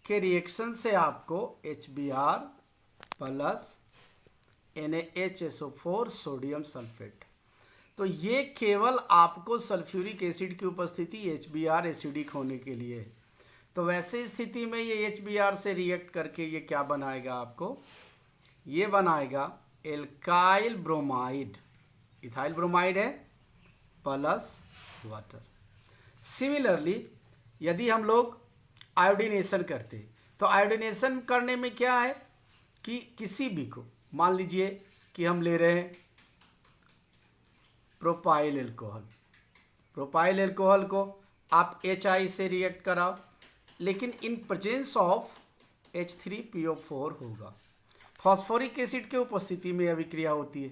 के रिएक्शन से आपको HBr plus NaHSO4 sodium sulphate. तो ये केवल आपको सल्फ्यूरिक एसिड की उपस्थिति HBr एसिडिक होने के लिए है। तो वैसे स्थिति में ये HBr से रिएक्ट करके ये क्या बनाएगा आपको, ये बनाएगा एल्काइल ब्रोमाइड, इथाइल ब्रोमाइड है प्लस वाटर। सिमिलरली यदि हम लोग आयोडीनेशन करते हैं तो आयोडीनेशन करने में क्या है कि किसी भी को, मान लीजिए कि हम ले रहे हैं प्रोपाइल एल्कोहल, प्रोपाइल एल्कोहल को आप HI से रिएक्ट कराओ, लेकिन इन प्रेजेंस ऑफ H3PO4 होगा। फॉस्फोरिक एसिड के उपस्थिति में अभिक्रिया होती है।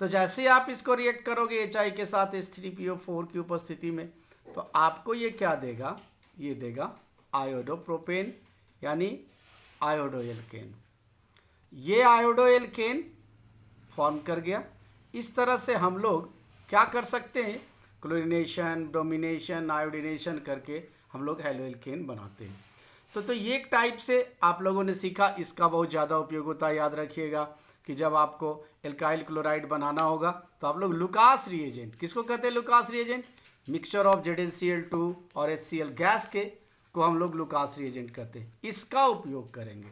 तो जैसे ही आप इसको रिएक्ट करोगे HI के साथ H3PO4 की उपस्थिति में, तो आपको ये क्या देगा, ये देगा आयोडोप्रोपेन यानी आयोडोएल्केन। ये आयोडोएल्केन फॉर्म कर गया। इस तरह से हम लोग क्या कर सकते हैं, क्लोरीनेशन, ब्रोमिनेशन, आयोडीनेशन करके हम लोग हेलोएल्केन बनाते हैं। तो ये एक टाइप से आप लोगों ने सीखा। इसका बहुत ज़्यादा उपयोग होता है। याद रखिएगा कि जब आपको एल्काइल क्लोराइड बनाना होगा तो आप लोग लुकास रिएजेंट, किसको कहते हैं Lucas reagent, mixture of ZnCl2 और HCl गैस के को हम लोग लुकास रिएजेंट कहते हैं, इसका उपयोग करेंगे।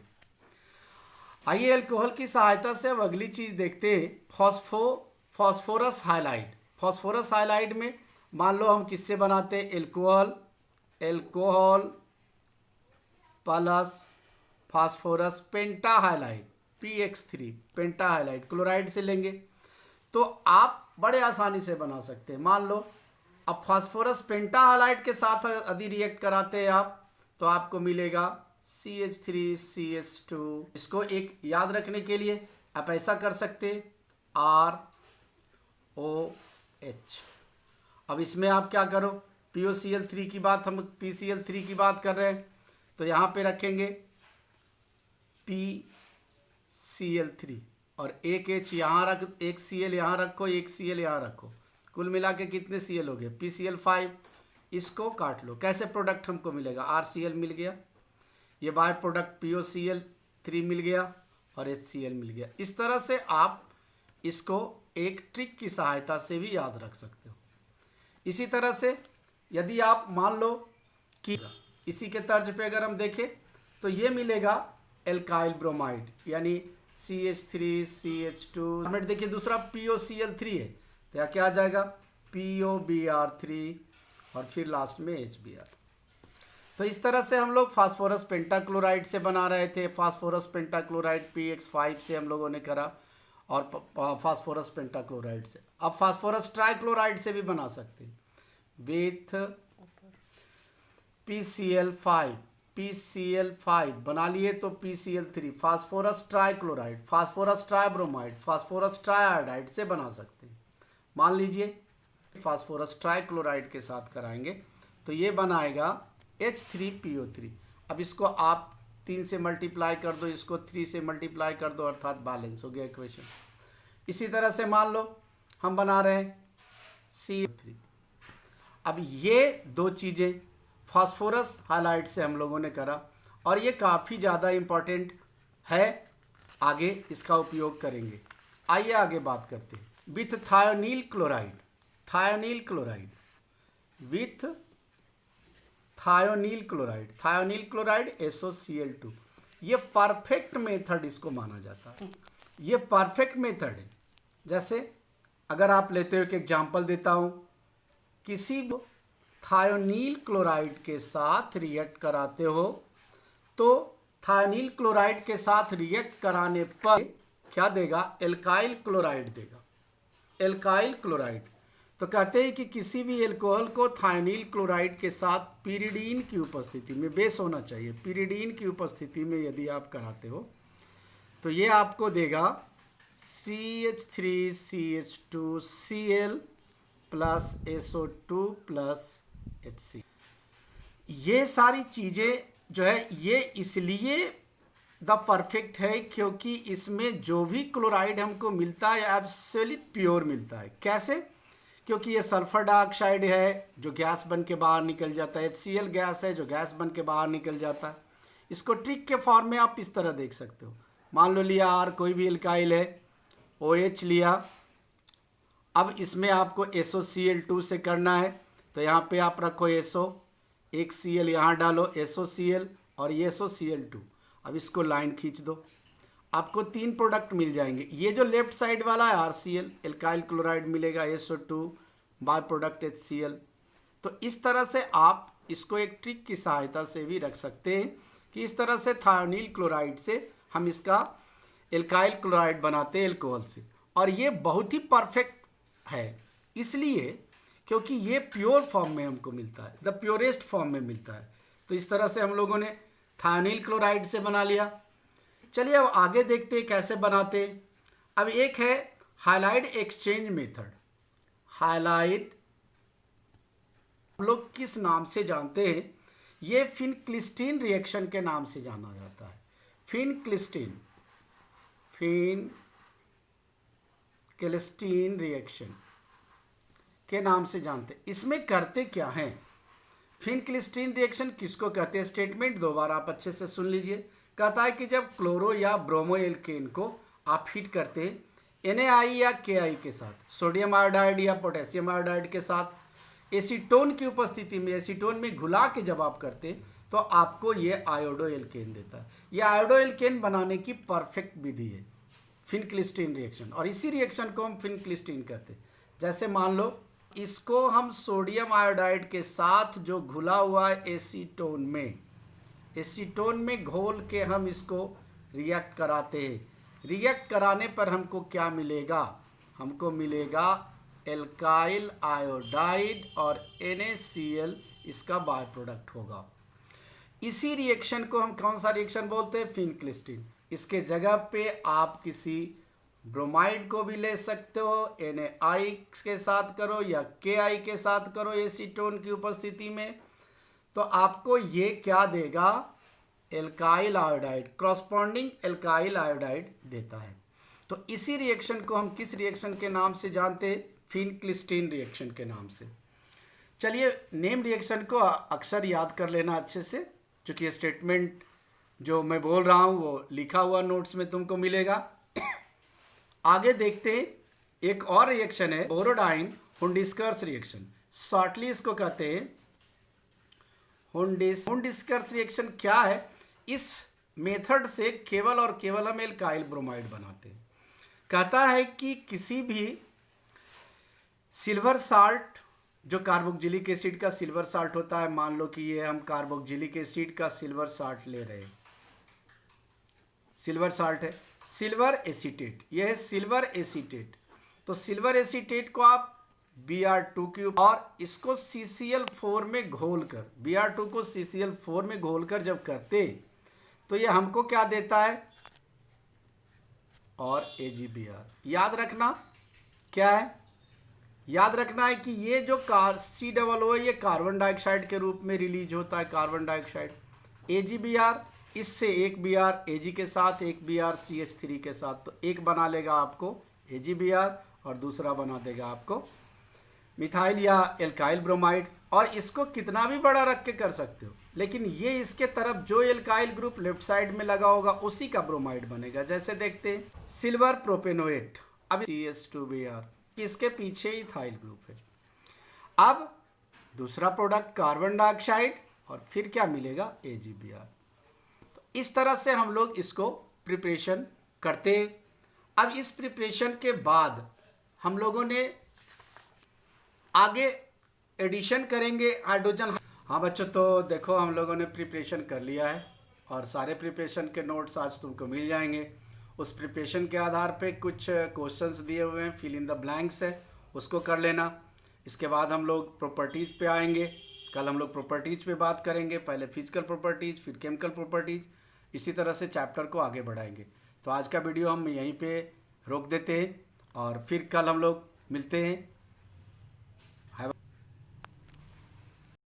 आइए अल्कोहल की सहायता से अब अगली चीज़ देखते हैं, फॉस्फोरस हाइलाइड। फॉस्फोरस हाइलाइड में मान लो हम किससे बनाते हैं, alcohol plus phosphorus pentahalide PX3 pentahalide chloride से लेंगे तो आप बड़े आसानी से बना सकते हैं। मान लो अब फास्फोरस पेंटाहाइलाइड के साथ यदि रिएक्ट कराते हैं आप, तो आपको मिलेगा CH3CH2। इसको एक याद रखने के लिए आप ऐसा कर सकते हैं ROH। अब इसमें आप क्या करो, POCl3 की बात, हम PCl3 की बात कर रहे हैं, तो यहाँ पे रखेंगे PCl3 और एक H यहाँ रख, एक Cl यहाँ रखो, एक Cl यहाँ रखो, कुल मिला के कितने Cl हो गए, PCl5। इसको काट लो, कैसे प्रोडक्ट हमको मिलेगा, RCl मिल गया, ये बाय प्रोडक्ट POCl3 मिल गया और HCl मिल गया। इस तरह से आप इसको एक ट्रिक की सहायता से भी याद रख सकते हो। इसी तरह से यदि आप मान लो कि इसी के तर्ज पे अगर हम देखें तो ये मिलेगा एल्काइल ब्रोमाइड यानी CH3CH2। देखिए दूसरा POCl3 है तो यहाँ क्या आ जाएगा POBr3 और फिर लास्ट में HBr। तो इस तरह से हम लोग फास्फोरस पेंटाक्लोराइड से बना रहे थे। फास्फोरस पेंटाक्लोराइड PX5 से हम लोगों ने करा और फास्फोरस पेंटाक्लोराइड से। अब फास्फोरस ट्राइक्लोराइड से भी बना सकते हैं विथ PCl5 बना लिए तो PCl3 phosphorus trichloride, phosphorus tribromide, phosphorus triiodide से बना सकते हैं। मान लीजिए फास्फोरस ट्राइक्लोराइड के साथ कराएंगे तो ये बनाएगा H3PO3। अब इसको आप 3 से मल्टीप्लाई कर दो, इसको 3 से मल्टीप्लाई कर दो, अर्थात बैलेंस हो गया इक्वेशन। इसी तरह से मान लो हम बना रहे हैं CO3। अब ये दो चीज़ें फास्फोरस हाइलाइट से हम लोगों ने करा और ये काफ़ी ज़्यादा इम्पॉर्टेंट है, आगे इसका उपयोग करेंगे। आइए आगे बात करते हैं with thionyl chloride, thionyl chloride with thionyl chloride SOCl2। ये परफेक्ट मेथड इसको माना जाता है, ये परफेक्ट मेथड है। जैसे अगर आप लेते हो, एक एग्जांपल देता हूँ, किसी थायोनील क्लोराइड के साथ रिएक्ट कराते हो तो थायोनील क्लोराइड के साथ रिएक्ट कराने पर क्या देगा, एल्काइल क्लोराइड देगा, एल्काइल क्लोराइड। तो कहते हैं कि किसी भी एल्कोहल को थायोनील क्लोराइड के साथ पिरिडीन की उपस्थिति में, बेस होना चाहिए, पिरिडीन की उपस्थिति में यदि आप कराते हो तो ये आपको देगा CH3CH2Cl plus SO2 plus HC। ये सारी चीज़ें जो है ये इसलिए द परफेक्ट है क्योंकि इसमें जो भी क्लोराइड हमको मिलता है एब्सोल्यूट प्योर मिलता है। कैसे, क्योंकि ये सल्फर डाइऑक्साइड है जो गैस बन के बाहर निकल जाता है, HCl गैस है जो गैस बन के बाहर निकल जाता है। इसको ट्रिक के फॉर्म में आप इस तरह देख सकते हो। मान लो लिया R कोई भी एल्काइल है, OH लिया। अब इसमें आपको SOCl2 से करना है, तो यहाँ पे आप रखो SO, एक Cl यहाँ डालो, SOCl और ये SOCl2। अब इसको लाइन खींच दो, आपको 3 प्रोडक्ट मिल जाएंगे। ये जो लेफ्ट साइड वाला है RCl, एल्काइल क्लोराइड मिलेगा, SO2 बाय प्रोडक्ट HCl। तो इस तरह से आप इसको एक ट्रिक की सहायता से भी रख सकते हैं कि इस तरह से थायोनील क्लोराइड से हम इसका एल्काइल क्लोराइड बनाते हैं अल्कोहल से। और ये बहुत ही परफेक्ट है इसलिए क्योंकि ये प्योर फॉर्म में हमको मिलता है, द प्योरेस्ट फॉर्म में मिलता है। तो इस तरह से हम लोगों ने थायोनील क्लोराइड से बना लिया। चलिए अब आगे देखते हैं कैसे बनाते हैं। अब एक है हाइलाइड एक्सचेंज मेथड। हाइलाइड हम लोग किस नाम से जानते हैं? ये फिनक्लिस्टीन रिएक्शन के नाम से जाना जाता है। फिनक्लिस्टीन रिएक्शन के नाम से जानते हैं। इसमें करते क्या हैं? फिनक्लिस्टीन रिएक्शन किसको कहते हैं? स्टेटमेंट दो बार आप अच्छे से सुन लीजिए। कहता है कि जब क्लोरो या ब्रोमो एल्केन को आप हीट करते हैं NaI या KI के साथ, सोडियम आयोडाइड या पोटेशियम आयोडाइड के साथ, एसीटोन की उपस्थिति में, एसीटोन में घुला के जब आप करते हैं तो आपको ये आयोडो एल्केन देता है। ये आयोडो एल्केन बनाने की परफेक्ट विधि है फिनक्लिस्टीन रिएक्शन, और इसी रिएक्शन को हम फिनक्लिस्टीन कहते हैं। जैसे मान लो इसको हम सोडियम आयोडाइड के साथ जो घुला हुआ है एसीटोन में घोल के हम इसको रिएक्ट कराते हैं। रिएक्ट कराने पर हमको क्या मिलेगा? हमको मिलेगा एल्काइल आयोडाइड और NaCl इसका बाय प्रोडक्ट होगा। इसी रिएक्शन को हम कौन सा रिएक्शन बोलते हैं? फिनक्लिस्टीन। इसके जगह पे आप किसी ब्रोमाइड को भी ले सकते हो, NaI के साथ करो या KI के साथ करो एसीटोन की उपस्थिति में, तो आपको ये क्या देगा? Alkyl iodide, corresponding alkyl iodide देता है। तो इसी रिएक्शन को हम किस रिएक्शन के नाम से जानते हैं? फिनक्लिस्टीन रिएक्शन के नाम से। चलिए नेम रिएक्शन को अक्सर याद कर लेना अच्छे से, चूँकि स्टेटमेंट जो मैं बोल रहा हूँ वो लिखा हुआ नोट्स में तुमको मिलेगा। आगे देखते हैं, एक और रिएक्शन है बोरोडाइन हुंडिस्कर्स रिएक्शन। शॉर्टली इसको कहते हैं हुंडिस्कर्स रिएक्शन। क्या है? इस मेथड से केवल और केवल हम एल्काइल ब्रोमाइड बनाते हैं। कहता है कि किसी भी सिल्वर साल्ट, जो कार्बोक्जिलिक एसिड का सिल्वर साल्ट होता है, मान लो कि ये हम कार्बोक्जिलिक एसिड का सिल्वर साल्ट ले रहे हैं, सिल्वर साल्ट है, सिल्वर एसीटेट, यह है सिल्वर एसीटेट। तो सिल्वर एसीटेट को आप Br2 की और इसको CCl4 में घोलकर, Br2 को CCl4 में घोलकर जब करते तो ये हमको क्या देता है? और AgBr। याद रखना क्या है? याद रखना है कि ये जो COO है ये कार्बन डाइऑक्साइड के रूप में रिलीज होता है, कार्बन डाइऑक्साइड। AgBr, इससे एक Br Ag के साथ, एक Br CH3 के साथ, तो एक बना लेगा आपको AgBr और दूसरा बना देगा आपको मिथाइल या एल्काइल ब्रोमाइड। और इसको कितना भी बड़ा रख के कर सकते हो, लेकिन ये इसके तरफ जो एल्काइल ग्रुप लेफ्ट साइड में लगा होगा उसी का ब्रोमाइड बनेगा। जैसे देखते हैं सिल्वर प्रोपेनोएट, अब CH2Br, इसके पीछे ही इथाइल ग्रुप है। अब दूसरा प्रोडक्ट कार्बन डाइऑक्साइड और फिर क्या मिलेगा? AgBr। तो इस तरह से हम लोग इसको प्रिपरेशन करते हैं। अब इस प्रिपरेशन के बाद हम लोगों ने आगे एडिशन करेंगे हाइड्रोजन। हाँ बच्चों, तो देखो हम लोगों ने प्रिपरेशन कर लिया है और सारे प्रिपरेशन के नोट्स आज तुमको मिल जाएंगे। उस प्रिपरेशन के आधार पे कुछ क्वेश्चंस दिए हुए हैं, फिल इन द ब्लैंक्स है, उसको कर लेना। इसके बाद हम लोग प्रॉपर्टीज़ पे आएंगे। कल हम लोग प्रॉपर्टीज़ पे बात करेंगे, पहले फिजिकल प्रॉपर्टीज़ फिर केमिकल प्रॉपर्टीज़, इसी तरह से चैप्टर को आगे बढ़ाएंगे। तो आज का वीडियो हम यहीं पे रोक देते हैं और फिर कल हम लोग मिलते हैं।